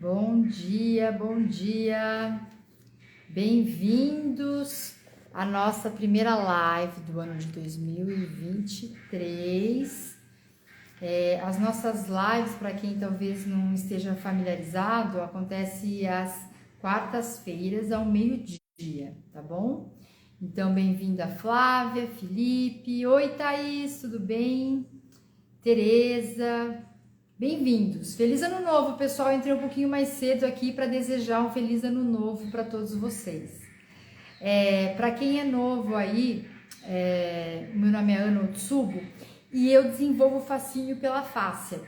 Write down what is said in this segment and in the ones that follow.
Bom dia, bom dia. Bem-vindos à nossa primeira live do ano de 2023. As nossas lives, para quem talvez não esteja familiarizado, acontece às quartas-feiras ao meio-dia, tá bom? Então, bem-vinda Flávia, Felipe. Oi, Thaís, tudo bem? Tereza. Bem-vindos! Feliz Ano Novo, pessoal! Entrei um pouquinho mais cedo aqui para desejar um Feliz Ano Novo para todos vocês. Para quem é novo aí, meu nome é Ana Otsubo e eu desenvolvo fascínio pela fáscia.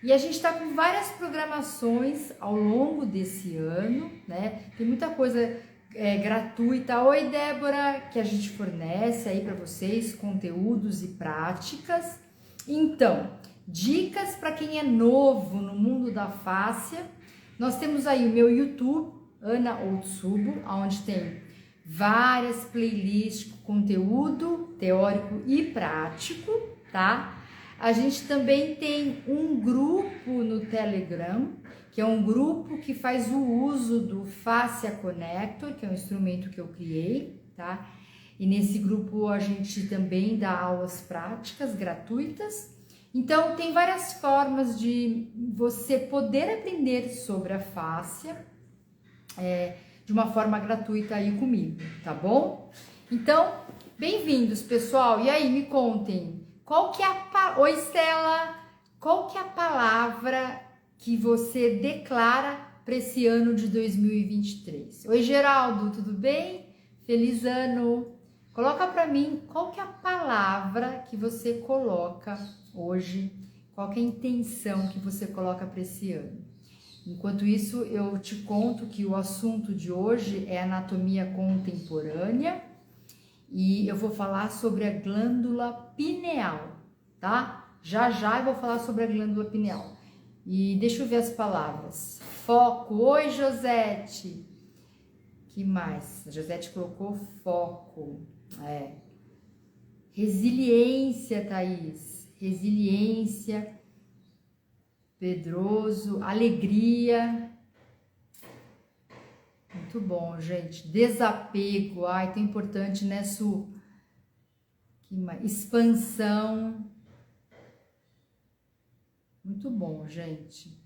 E a gente está com várias programações ao longo desse ano, né? Tem muita coisa gratuita. Oi, Débora, que a gente fornece aí para vocês, conteúdos e práticas. Então, dicas para quem é novo no mundo da fáscia. Nós temos aí o meu YouTube, Ana Otsubo, onde tem várias playlists com conteúdo teórico e prático, tá? A gente também tem um grupo no Telegram, que é um grupo que faz o uso do Fascia Connector, que é um instrumento que eu criei, tá? E nesse grupo a gente também dá aulas práticas gratuitas. Então, tem várias formas de você poder aprender sobre a fáscia de uma forma gratuita aí comigo, tá bom? Então, bem-vindos, pessoal. E aí, me contem, qual que é Oi, Estela! Qual que é a palavra que você declara para esse ano de 2023? Oi, Geraldo, tudo bem? Feliz ano! Coloca para mim qual que é a palavra que você coloca hoje, qual que é a intenção que você coloca para esse ano. Enquanto isso, eu te conto que o assunto de hoje é anatomia contemporânea e eu vou falar sobre a glândula pineal, tá? Já eu vou falar sobre a glândula pineal. E deixa eu ver as palavras. Foco. Oi, Josete. Que mais? A Josete colocou foco. Resiliência, Thaís. Resiliência. Pedroso. Alegria. Muito bom, gente. Desapego. Ai, tão importante, né, Su? Que mais? Expansão. Muito bom, gente.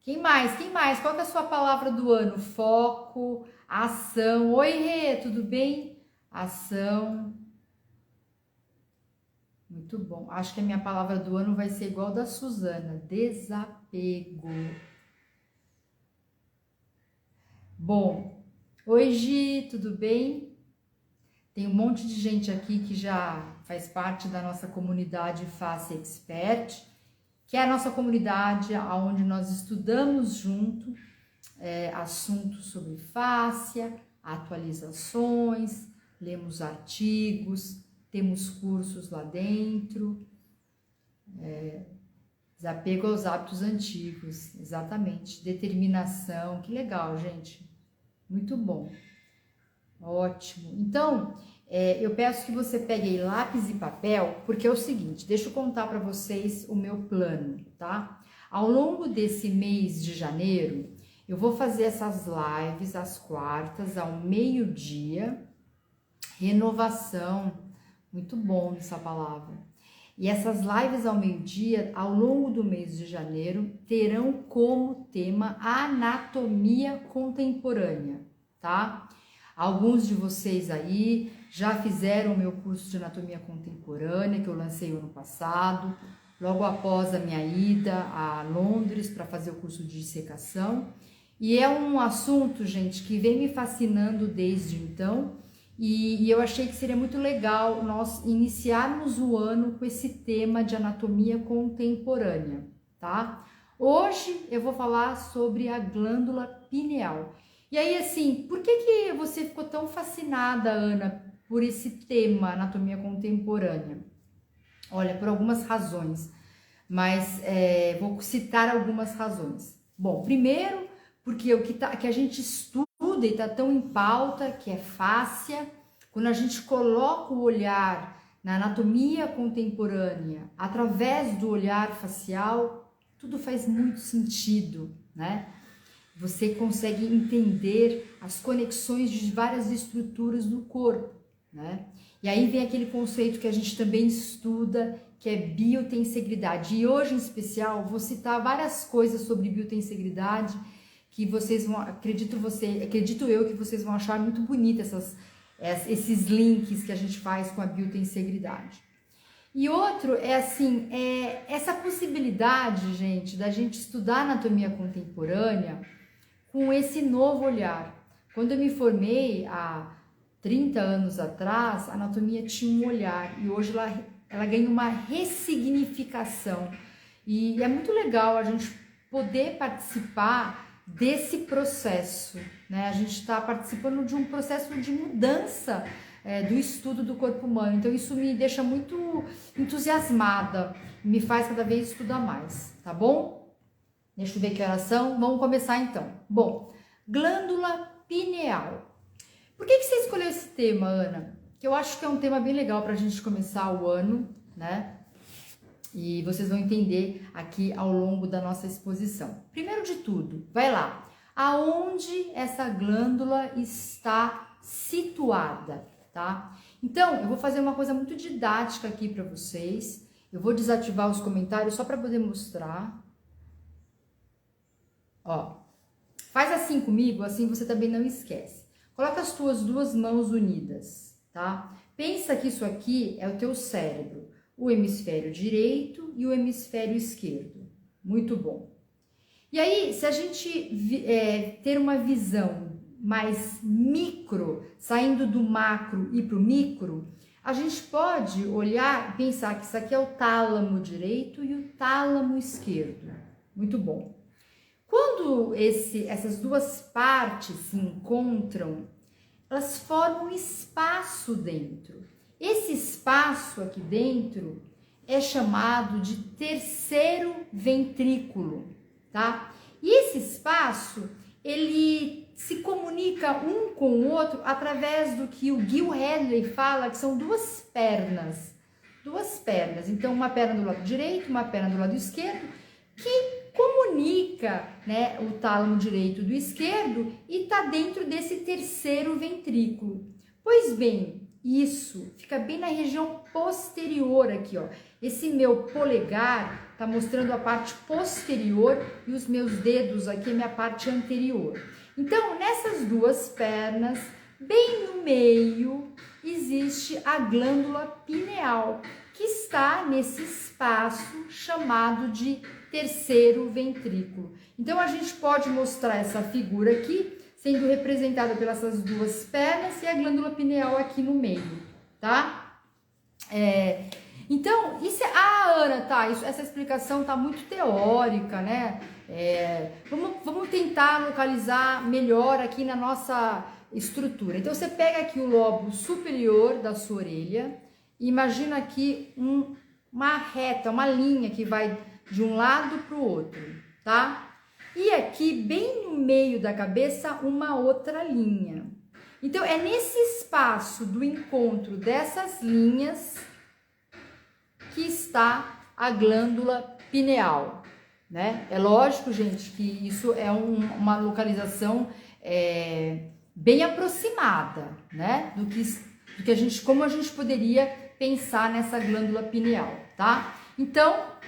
Quem mais? Quem mais? Qual que é a sua palavra do ano? Foco, ação. Oi, Rê, tudo bem? Ação. Muito bom. Acho que a minha palavra do ano vai ser igual da Suzana. Desapego. Bom. Oi, Gi, tudo bem? Tem um monte de gente aqui que já faz parte da nossa comunidade Fáscia Expert, que é a nossa comunidade onde nós estudamos junto assuntos sobre fáscia, atualizações, lemos artigos, temos cursos lá dentro, desapego aos hábitos antigos, exatamente, determinação, que legal, gente, muito bom, ótimo. Então, eu peço que você pegue aí lápis e papel, porque é o seguinte, deixa eu contar para vocês o meu plano, tá? Ao longo desse mês de janeiro, eu vou fazer essas lives às quartas, ao meio-dia, renovação, muito bom essa palavra. E essas lives ao meio-dia, ao longo do mês de janeiro, terão como tema a anatomia contemporânea, tá? Alguns de vocês aí já fizeram o meu curso de anatomia contemporânea, que eu lancei ano passado, logo após a minha ida a Londres para fazer o curso de dissecação. E é um assunto, gente, que vem me fascinando desde então, e eu achei que seria muito legal nós iniciarmos o ano com esse tema de anatomia contemporânea, tá? Hoje eu vou falar sobre a glândula pineal. E aí, assim, por que você ficou tão fascinada, Ana, por esse tema, anatomia contemporânea? Olha, por algumas razões, mas vou citar algumas razões. Bom, primeiro, porque o que a gente estuda e está tão em pauta, que é fáscia, quando a gente coloca o olhar na anatomia contemporânea, através do olhar facial, tudo faz muito sentido, né? você consegue entender as conexões de várias estruturas do corpo, né? E aí vem aquele conceito que a gente também estuda, que é biotensegridade. E hoje, em especial, vou citar várias coisas sobre biotensegridade que vocês vão, acredito eu que vocês vão achar muito bonita esses links que a gente faz com a biotensegridade. E outro é assim, essa possibilidade, gente, da gente estudar anatomia contemporânea com esse novo olhar. Quando eu me formei há 30 anos atrás, a anatomia tinha um olhar e hoje ela ganha uma ressignificação. E é muito legal a gente poder participar desse processo, né? A gente está participando de um processo de mudança do estudo do corpo humano. Então isso me deixa muito entusiasmada, me faz cada vez estudar mais, tá bom? Deixa eu ver que horas são, vamos começar então. Bom, glândula pineal. Por que você escolheu esse tema, Ana? Que eu acho que é um tema bem legal para a gente começar o ano, né? E vocês vão entender aqui ao longo da nossa exposição. Primeiro de tudo, vai lá. Aonde essa glândula está situada, tá? Então, eu vou fazer uma coisa muito didática aqui para vocês. Eu vou desativar os comentários só para poder mostrar. Ó, faz assim comigo, assim você também não esquece. Coloca as tuas duas mãos unidas, tá? Pensa que isso aqui é o teu cérebro, o hemisfério direito e o hemisfério esquerdo. Muito bom. E aí, se a gente ter uma visão mais micro, saindo do macro e para o micro, a gente pode olhar e pensar que isso aqui é o tálamo direito e o tálamo esquerdo. Muito bom. Quando essas duas partes se encontram, elas formam um espaço dentro. Esse espaço aqui dentro é chamado de terceiro ventrículo, tá? E esse espaço, ele se comunica um com o outro através do que o Gil Hadley fala, que são duas pernas. Duas pernas. Então, uma perna do lado direito, uma perna do lado esquerdo, que comunica, né, o tálamo direito do esquerdo e está dentro desse terceiro ventrículo. Pois bem, isso fica bem na região posterior aqui, ó. Esse meu polegar está mostrando a parte posterior e os meus dedos aqui, a minha parte anterior. Então, nessas duas pernas, bem no meio, existe a glândula pineal, que está nesse espaço chamado de terceiro ventrículo. Então, a gente pode mostrar essa figura aqui, sendo representada pelas duas pernas e a glândula pineal aqui no meio, tá? Então, isso Ana, tá, essa explicação tá muito teórica, né? Vamos tentar localizar melhor aqui na nossa estrutura. Então, você pega aqui o lobo superior da sua orelha e imagina aqui uma reta, uma linha que vai de um lado para o outro, tá? E aqui, bem no meio da cabeça, uma outra linha. Então, é nesse espaço do encontro dessas linhas que está a glândula pineal, né? É lógico, gente, que isso é uma localização bem aproximada, né? Do que como a gente poderia pensar nessa glândula pineal, tá? Então,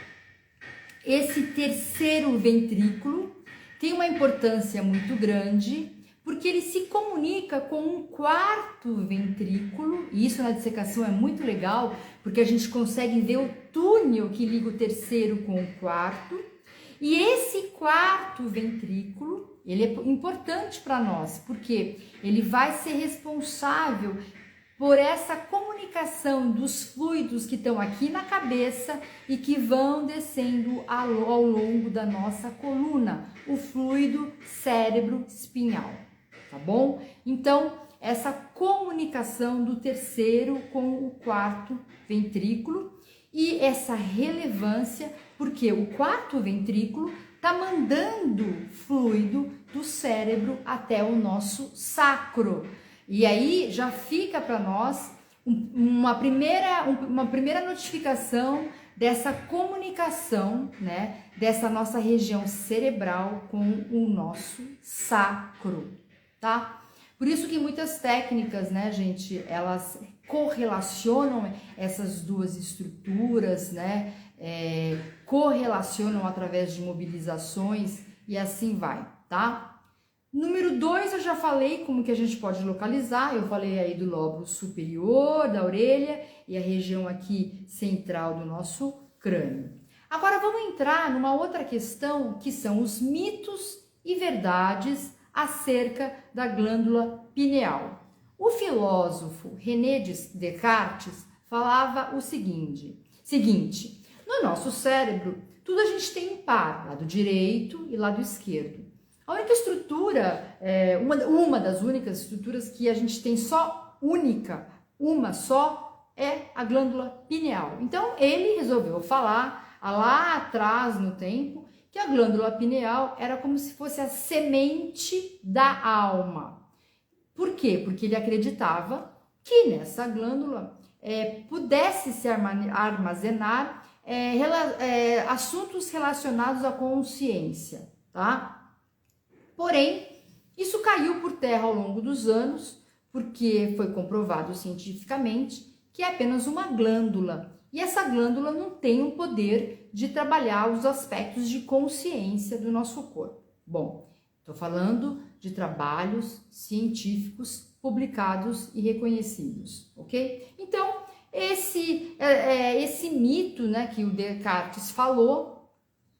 esse terceiro ventrículo tem uma importância muito grande, porque ele se comunica com um quarto ventrículo, e isso na dissecação é muito legal, porque a gente consegue ver o túnel que liga o terceiro com o quarto, e esse quarto ventrículo, ele é importante para nós, porque ele vai ser responsável por essa comunicação dos fluidos que estão aqui na cabeça e que vão descendo ao longo da nossa coluna, o fluido cérebro-espinhal, tá bom? Então, essa comunicação do terceiro com o quarto ventrículo e essa relevância, porque o quarto ventrículo está mandando fluido do cérebro até o nosso sacro. E aí já fica para nós uma primeira notificação dessa comunicação, né, dessa nossa região cerebral com o nosso sacro, tá? Por isso que muitas técnicas, né, gente, elas correlacionam essas duas estruturas, né, correlacionam através de mobilizações e assim vai, tá? Número 2, eu já falei como que a gente pode localizar, eu falei aí do lobo superior, da orelha e a região aqui central do nosso crânio. Agora vamos entrar numa outra questão que são os mitos e verdades acerca da glândula pineal. O filósofo René Descartes falava o seguinte, no nosso cérebro tudo a gente tem em par, lado direito e lado esquerdo. A única estrutura, uma das únicas estruturas que a gente tem uma só, é a glândula pineal. Então, ele resolveu falar, lá atrás no tempo, que a glândula pineal era como se fosse a semente da alma. Por quê? Porque ele acreditava que nessa glândula pudesse se armazenar assuntos relacionados à consciência, tá? Porém, isso caiu por terra ao longo dos anos, porque foi comprovado cientificamente que é apenas uma glândula. E essa glândula não tem o poder de trabalhar os aspectos de consciência do nosso corpo. Bom, estou falando de trabalhos científicos publicados e reconhecidos, ok? Então, esse mito, né, que o Descartes falou,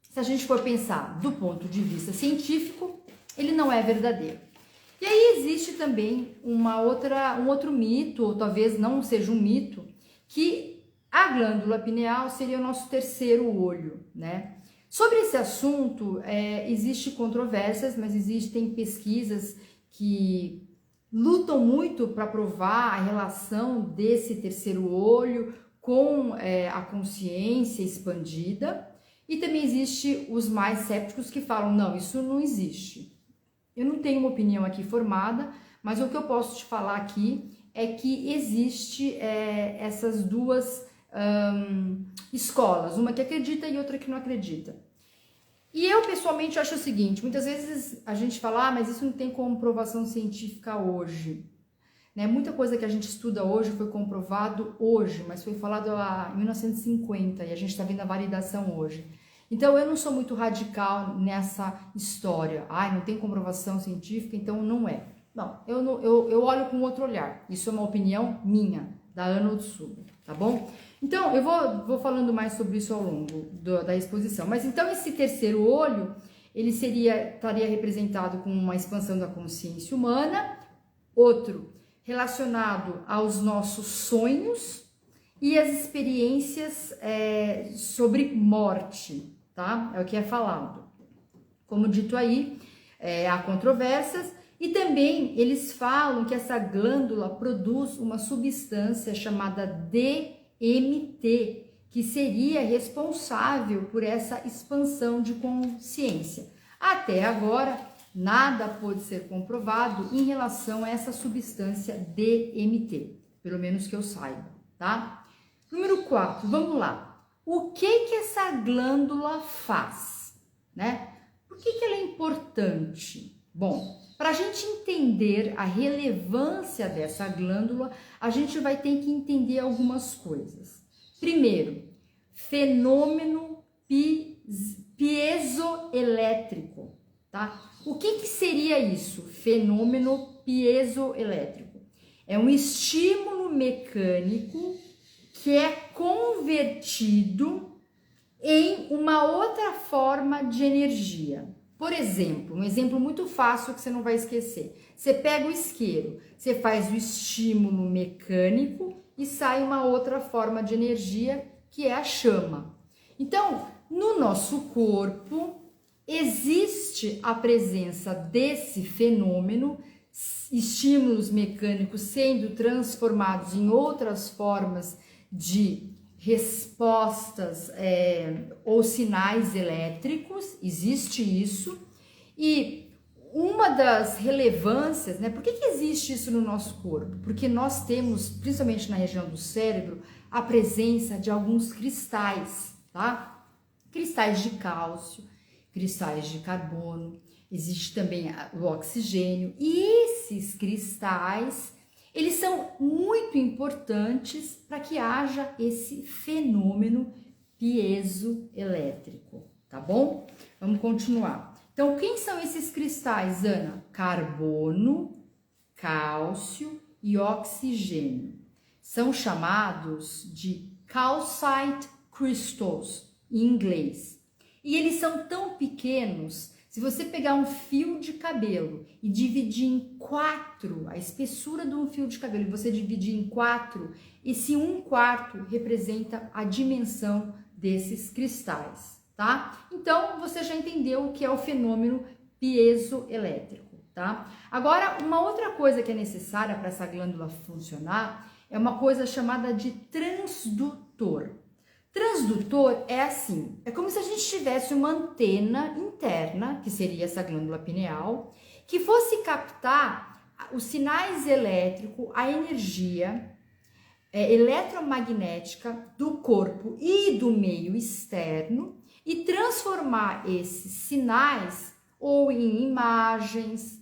se a gente for pensar do ponto de vista científico, ele não é verdadeiro. E aí existe também um outro mito, ou talvez não seja um mito, que a glândula pineal seria o nosso terceiro olho, né? Sobre esse assunto, existem controvérsias, mas existem pesquisas que lutam muito para provar a relação desse terceiro olho com a consciência expandida. E também existe os mais céticos que falam, não, isso não existe. Eu não tenho uma opinião aqui formada, mas o que eu posso te falar aqui é que existe essas duas escolas, uma que acredita e outra que não acredita. E eu pessoalmente acho o seguinte, muitas vezes a gente fala, mas isso não tem comprovação científica hoje. Né? Muita coisa que a gente estuda hoje foi comprovado hoje, mas foi falado lá em 1950 e a gente está vendo a validação hoje. Então, eu não sou muito radical nessa história. Não tem comprovação científica, então não é. Não, eu olho com outro olhar. Isso é uma opinião minha, da Ana Otsuba, tá bom? Então, eu vou falando mais sobre isso ao longo da exposição. Mas então, esse terceiro olho, ele estaria representado com uma expansão da consciência humana, outro relacionado aos nossos sonhos e as experiências sobre morte. Tá? É o que é falado. Como dito aí, há controvérsias e também eles falam que essa glândula produz uma substância chamada DMT, que seria responsável por essa expansão de consciência. Até agora, nada pôde ser comprovado em relação a essa substância DMT, pelo menos que eu saiba, tá? Número 4, vamos lá. O que essa glândula faz, né? Por que ela é importante? Bom, para a gente entender a relevância dessa glândula, a gente vai ter que entender algumas coisas. Primeiro, fenômeno piezoelétrico, tá? O que seria isso? Fenômeno piezoelétrico. É um estímulo mecânico que é convertido em uma outra forma de energia. Por exemplo, um exemplo muito fácil que você não vai esquecer. Você pega o isqueiro, você faz o estímulo mecânico e sai uma outra forma de energia que é a chama. Então, no nosso corpo existe a presença desse fenômeno, estímulos mecânicos sendo transformados em outras formas de respostas ou sinais elétricos, existe isso, e uma das relevâncias, né, por que existe isso no nosso corpo? Porque nós temos, principalmente na região do cérebro, a presença de alguns cristais, tá? Cristais de cálcio, cristais de carbono, existe também o oxigênio, e esses cristais, eles são muito importantes para que haja esse fenômeno piezoelétrico, tá bom? Vamos continuar. Então, quem são esses cristais, Ana? Carbono, cálcio e oxigênio. São chamados de calcite crystals, em inglês. E eles são tão pequenos, se você pegar um fio de cabelo e dividir em 4, a espessura de um fio de cabelo, e você dividir em 4, esse 1/4 representa a dimensão desses cristais, tá? Então, você já entendeu o que é o fenômeno piezoelétrico, tá? Agora, uma outra coisa que é necessária para essa glândula funcionar é uma coisa chamada de transdutor. Transdutor é assim, é como se a gente tivesse uma antena interna, que seria essa glândula pineal, que fosse captar os sinais elétricos, a energia eletromagnética do corpo e do meio externo e transformar esses sinais ou em imagens,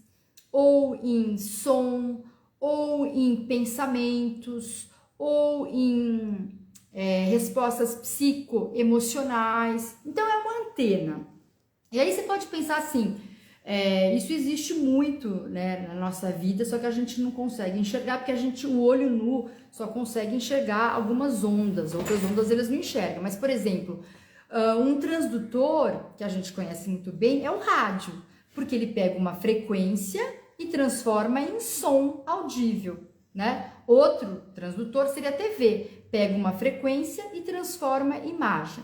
ou em som, ou em pensamentos, ou em respostas psicoemocionais. Então é uma antena. E aí você pode pensar assim, isso existe muito, né, na nossa vida, só que a gente não consegue enxergar, porque o olho nu só consegue enxergar algumas ondas, outras ondas eles não enxergam. Mas, por exemplo, um transdutor, que a gente conhece muito bem, é o rádio, porque ele pega uma frequência e transforma em som audível, né? Outro transdutor seria a TV, pega uma frequência e transforma em imagem.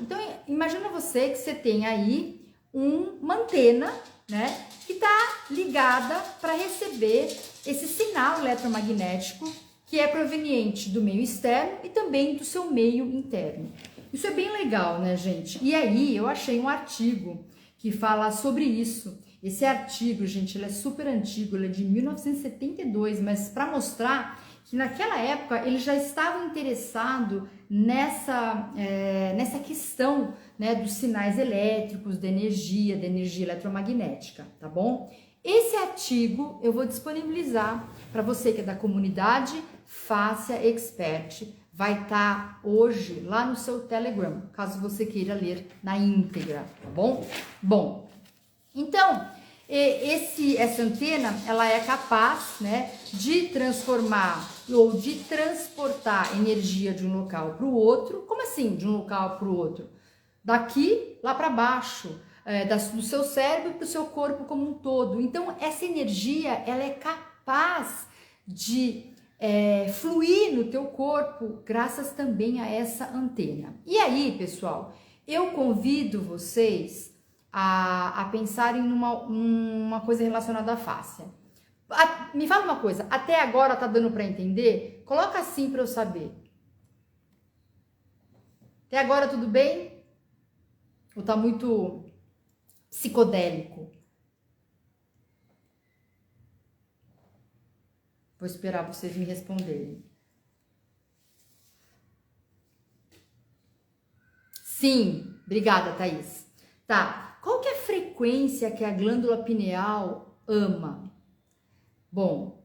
Então, imagina você que você tem aí uma antena, né, que está ligada para receber esse sinal eletromagnético que é proveniente do meio externo e também do seu meio interno. Isso é bem legal, né, gente? E aí eu achei um artigo que fala sobre isso. Esse artigo, gente, ele é super antigo, ele é de 1972, mas para mostrar que naquela época ele já estava interessado nessa questão, né, dos sinais elétricos, da energia eletromagnética, tá bom? Esse artigo eu vou disponibilizar para você que é da comunidade Fácia Expert. Vai estar hoje lá no seu Telegram, caso você queira ler na íntegra, tá bom? Bom, então, essa antena, ela é capaz, né, de transformar ou de transportar energia de um local para o outro. Como assim, de um local para o outro? Daqui lá para baixo, do seu cérebro para o seu corpo como um todo. Então, essa energia, ela é capaz de fluir no teu corpo, graças também a essa antena. E aí, pessoal, eu convido vocês a pensarem numa coisa relacionada à fáscia. Me fala uma coisa, até agora tá dando para entender? Coloca assim para eu saber. Até agora tudo bem? Ou tá muito psicodélico? Vou esperar vocês me responderem. Sim, obrigada, Thaís. Tá, qual que é a frequência que a glândula pineal ama? Bom,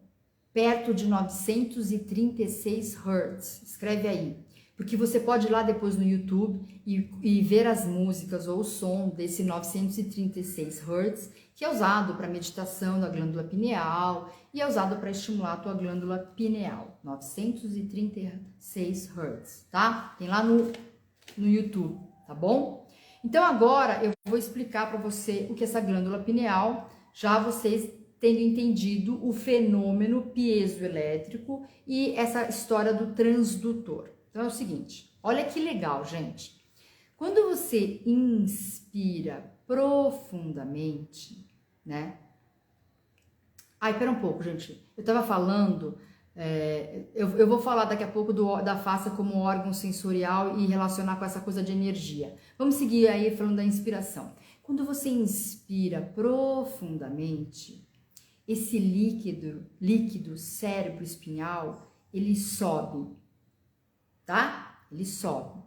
perto de 936 Hz, escreve aí. Porque você pode ir lá depois no YouTube e ver as músicas ou o som desse 936 Hz, que é usado para meditação da glândula pineal e é usado para estimular a tua glândula pineal. 936 Hz, tá? Tem lá no YouTube, tá bom? Então agora eu vou explicar para você o que é essa glândula pineal, já vocês tendo entendido o fenômeno piezoelétrico e essa história do transdutor. Então é o seguinte, olha que legal, gente. Quando você inspira profundamente, né? Ai, pera um pouco, gente. Eu tava falando, eu vou falar daqui a pouco da face como órgão sensorial e relacionar com essa coisa de energia. Vamos seguir aí falando da inspiração. Quando você inspira profundamente, esse líquido cérebro espinhal, ele sobe. tá? Ele sobe.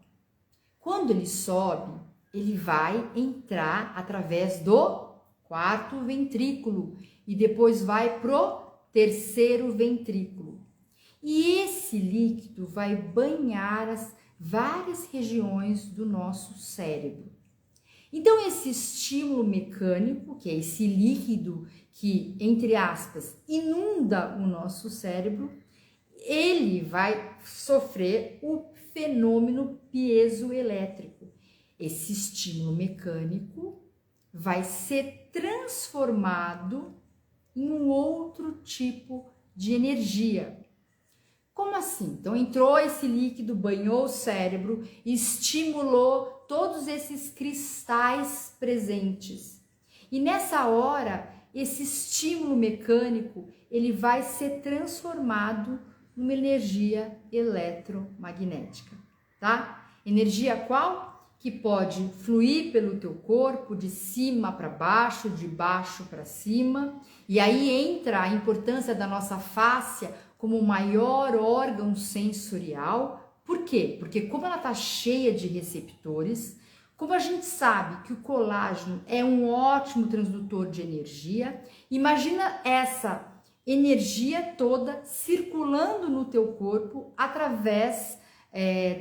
Quando ele sobe, ele vai entrar através do quarto ventrículo e depois vai pro terceiro ventrículo. E esse líquido vai banhar as várias regiões do nosso cérebro. Então, esse estímulo mecânico, que é esse líquido que, entre aspas, inunda o nosso cérebro, ele vai sofrer o fenômeno piezoelétrico. Esse estímulo mecânico vai ser transformado em um outro tipo de energia. Como assim? Então entrou esse líquido, banhou o cérebro, estimulou todos esses cristais presentes. E nessa hora, esse estímulo mecânico, ele vai ser transformado numa energia eletromagnética, tá? Energia qual? Que pode fluir pelo teu corpo de cima para baixo, de baixo para cima. E aí entra a importância da nossa fáscia como o maior órgão sensorial. Por quê? Porque como ela está cheia de receptores, como a gente sabe que o colágeno é um ótimo transdutor de energia, imagina essa energia toda circulando no teu corpo através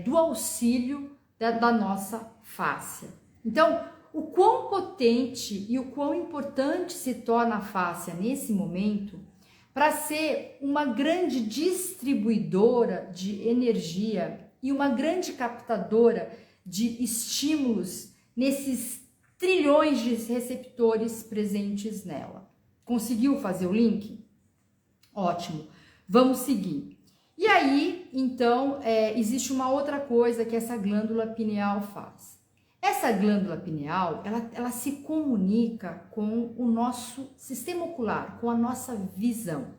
do auxílio da nossa fáscia. Então, o quão potente e o quão importante se torna a fáscia nesse momento para ser uma grande distribuidora de energia e uma grande captadora de estímulos nesses trilhões de receptores presentes nela. Conseguiu fazer o link? Ótimo, vamos seguir. E aí, então, existe uma outra coisa que essa glândula pineal faz. Essa glândula pineal, ela se comunica com o nosso sistema ocular, com a nossa visão.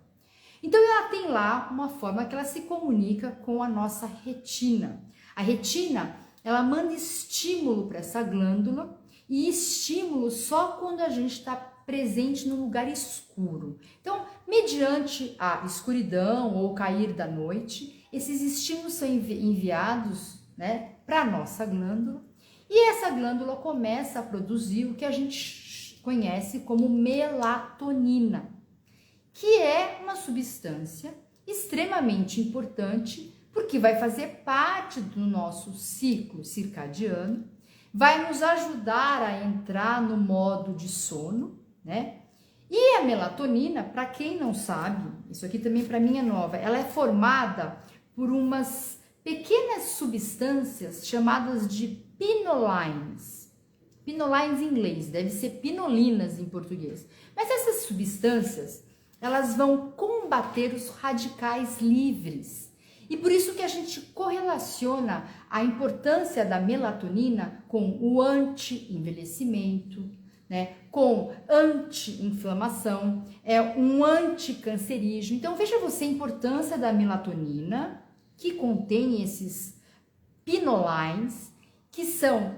Então, ela tem lá uma forma que ela se comunica com a nossa retina. A retina, ela manda estímulo para essa glândula e estímulo só quando a gente está presente no lugar escuro. Então, mediante a escuridão ou cair da noite, esses estímulos são enviados, né, para a nossa glândula e essa glândula começa a produzir o que a gente conhece como melatonina, que é uma substância extremamente importante porque vai fazer parte do nosso ciclo circadiano, vai nos ajudar a entrar no modo de sono, né? E a melatonina, para quem não sabe, isso aqui também para mim é nova, ela é formada por umas pequenas substâncias chamadas de pinolines. Pinolines em inglês, deve ser pinolinas em português. Mas essas substâncias, elas vão combater os radicais livres. E por isso que a gente correlaciona a importância da melatonina com o anti-envelhecimento, né, com anti-inflamação, um anticancerígeno. Então veja você a importância da melatonina, que contém esses pinolines,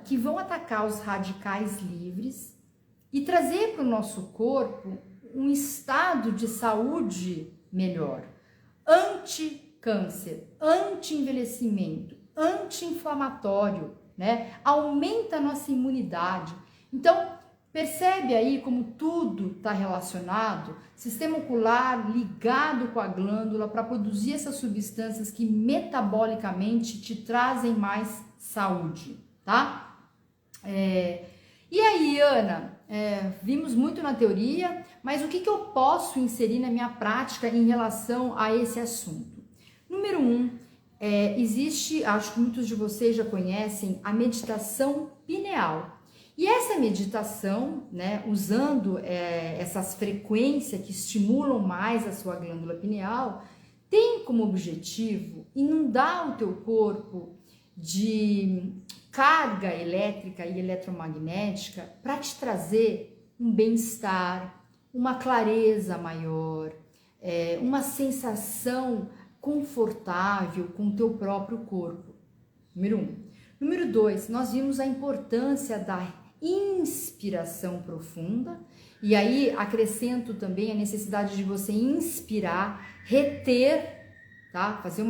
que vão atacar os radicais livres e trazer para o nosso corpo um estado de saúde melhor, anti-câncer, anti-envelhecimento, anti-inflamatório, né? Aumenta a nossa imunidade. Então, percebe aí como tudo está relacionado? Sistema ocular ligado com a glândula para produzir essas substâncias que metabolicamente te trazem mais saúde, tá? E aí, Ana, vimos muito na teoria, mas o que eu posso inserir na minha prática em relação a esse assunto? Número 1, existe, acho que muitos de vocês já conhecem, a meditação pineal. E essa meditação, né, usando essas frequências que estimulam mais a sua glândula pineal, tem como objetivo inundar o teu corpo de carga elétrica e eletromagnética para te trazer um bem-estar, uma clareza maior, uma sensação confortável com o teu próprio corpo. Número 1. Número 2, nós vimos a importância da inspiração profunda, e aí acrescento também a necessidade de você inspirar, reter, tá? Fazer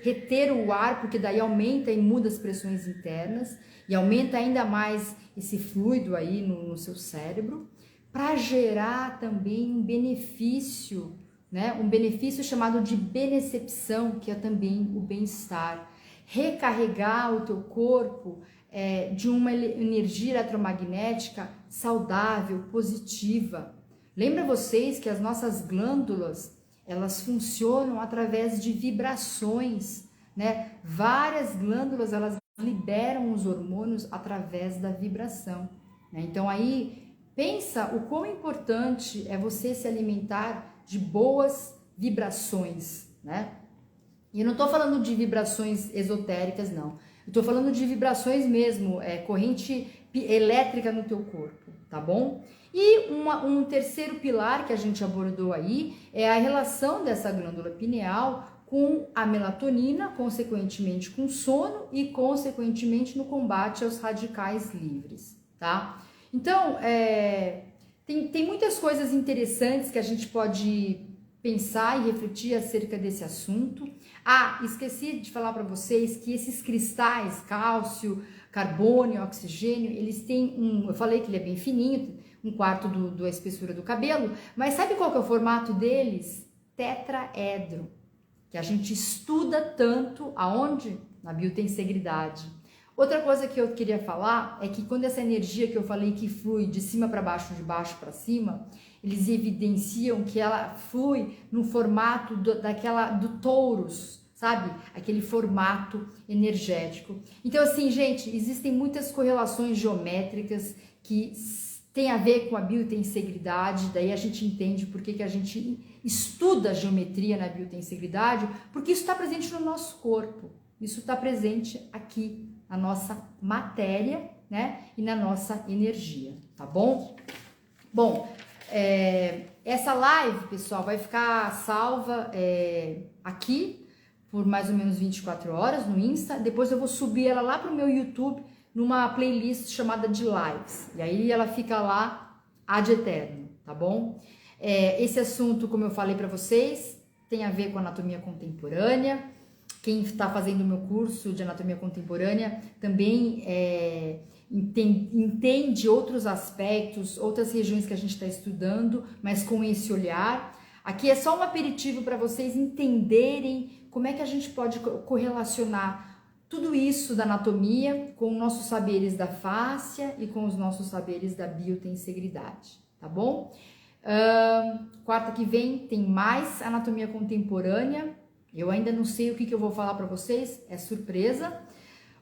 reter o ar, porque daí aumenta e muda as pressões internas e aumenta ainda mais esse fluido aí no seu cérebro, para gerar também um benefício, né? Um benefício chamado de benecepção, que é também o bem-estar. Recarregar o teu corpo de uma energia eletromagnética saudável, positiva. Lembra vocês que as nossas glândulas, elas funcionam através de vibrações, né? Várias glândulas, elas liberam os hormônios através da vibração, né? Então aí, pensa o quão importante é você se alimentar de boas vibrações, né? E eu não tô falando de vibrações esotéricas, não. Eu tô falando de vibrações mesmo, corrente elétrica no teu corpo, tá bom? E um terceiro pilar que a gente abordou aí é a relação dessa glândula pineal com a melatonina, consequentemente com sono e consequentemente no combate aos radicais livres, tá? Então, tem muitas coisas interessantes que a gente pode pensar e refletir acerca desse assunto. Ah, esqueci de falar para vocês que esses cristais, cálcio, carbono, oxigênio, eles têm eu falei que ele é bem fininho, 1/4 da espessura do cabelo, mas sabe qual que é o formato deles? Tetraedro, que a gente estuda tanto aonde? Na biotenseguridade. Outra coisa que eu queria falar é que quando essa energia que eu falei que flui de cima para baixo, de baixo para cima, eles evidenciam que ela flui no formato do touros, sabe? Aquele formato energético. Então, assim, gente, existem muitas correlações geométricas que tem a ver com a biotensegridade, daí a gente entende por que a gente estuda a geometria na biotensegridade, porque isso está presente no nosso corpo, isso está presente aqui, na nossa matéria, né, e na nossa energia, tá bom? Bom, essa live, pessoal, vai ficar salva aqui por mais ou menos 24 horas no Insta, depois eu vou subir ela lá pro meu YouTube, numa playlist chamada de lives, e aí ela fica lá ad eterno, tá bom? Esse assunto, como eu falei para vocês, tem a ver com anatomia contemporânea. Quem está fazendo o meu curso de anatomia contemporânea também entende outros aspectos, outras regiões que a gente está estudando, mas com esse olhar. Aqui é só um aperitivo para vocês entenderem como é que a gente pode correlacionar tudo isso da anatomia com os nossos saberes da fáscia e com os nossos saberes da biotensegridade, tá bom? Quarta que vem tem mais anatomia contemporânea. Eu ainda não sei o que eu vou falar para vocês, é surpresa.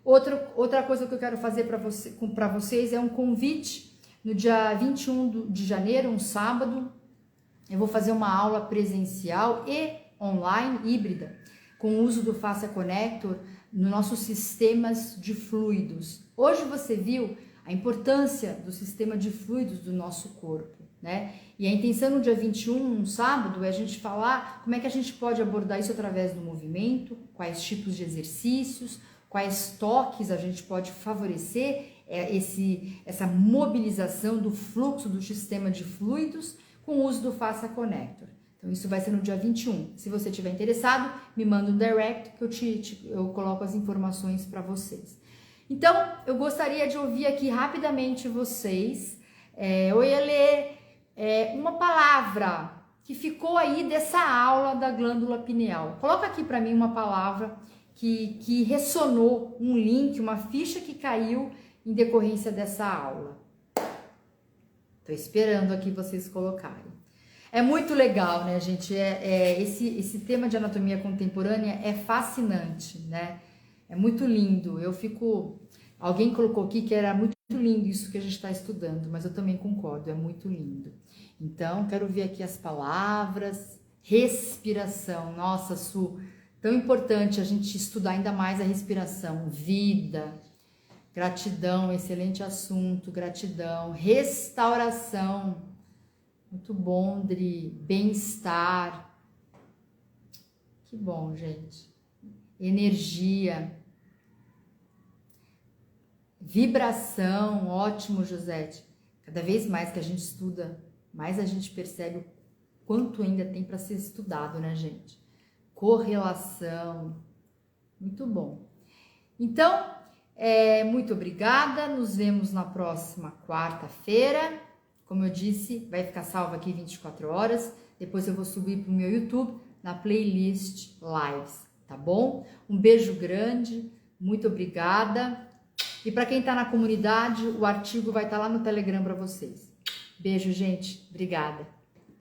Outra coisa que eu quero fazer para vocês é um convite. No dia 21 de janeiro, um sábado, eu vou fazer uma aula presencial e online, híbrida, com o uso do Fascia Connector nos nossos sistemas de fluidos. Hoje você viu a importância do sistema de fluidos do nosso corpo, né? E a intenção no dia 21, um sábado, é a gente falar como é que a gente pode abordar isso através do movimento, quais tipos de exercícios, quais toques a gente pode favorecer essa mobilização do fluxo do sistema de fluidos com o uso do Fascia Connector. Então isso vai ser no dia 21. Se você estiver interessado, me manda um direct que eu coloco as informações para vocês. Então, eu gostaria de ouvir aqui rapidamente vocês. Eu ia ler uma palavra que ficou aí dessa aula da glândula pineal. Coloca aqui para mim uma palavra que ressonou, um link, uma ficha que caiu em decorrência dessa aula. Tô esperando aqui vocês colocarem. É muito legal, né, gente? Esse tema de anatomia contemporânea é fascinante, né? É muito lindo. Alguém colocou aqui que era muito lindo isso que a gente está estudando, mas eu também concordo, é muito lindo. Então, quero ver aqui as palavras. Respiração. Nossa, Su, tão importante a gente estudar ainda mais a respiração. Vida. Gratidão, excelente assunto. Gratidão. Restauração. Muito bom, Dri. Bem-estar. Que bom, gente. Energia. Vibração. Ótimo, Josete. Cada vez mais que a gente estuda, mais a gente percebe o quanto ainda tem para ser estudado, né, gente? correlação. Muito bom. Então, muito obrigada. Nos vemos na próxima quarta-feira. Como eu disse, vai ficar salvo aqui 24 horas. Depois eu vou subir para o meu YouTube na playlist Lives, tá bom? Um beijo grande, muito obrigada. E para quem está na comunidade, o artigo vai estar lá no Telegram para vocês. Beijo, gente. Obrigada.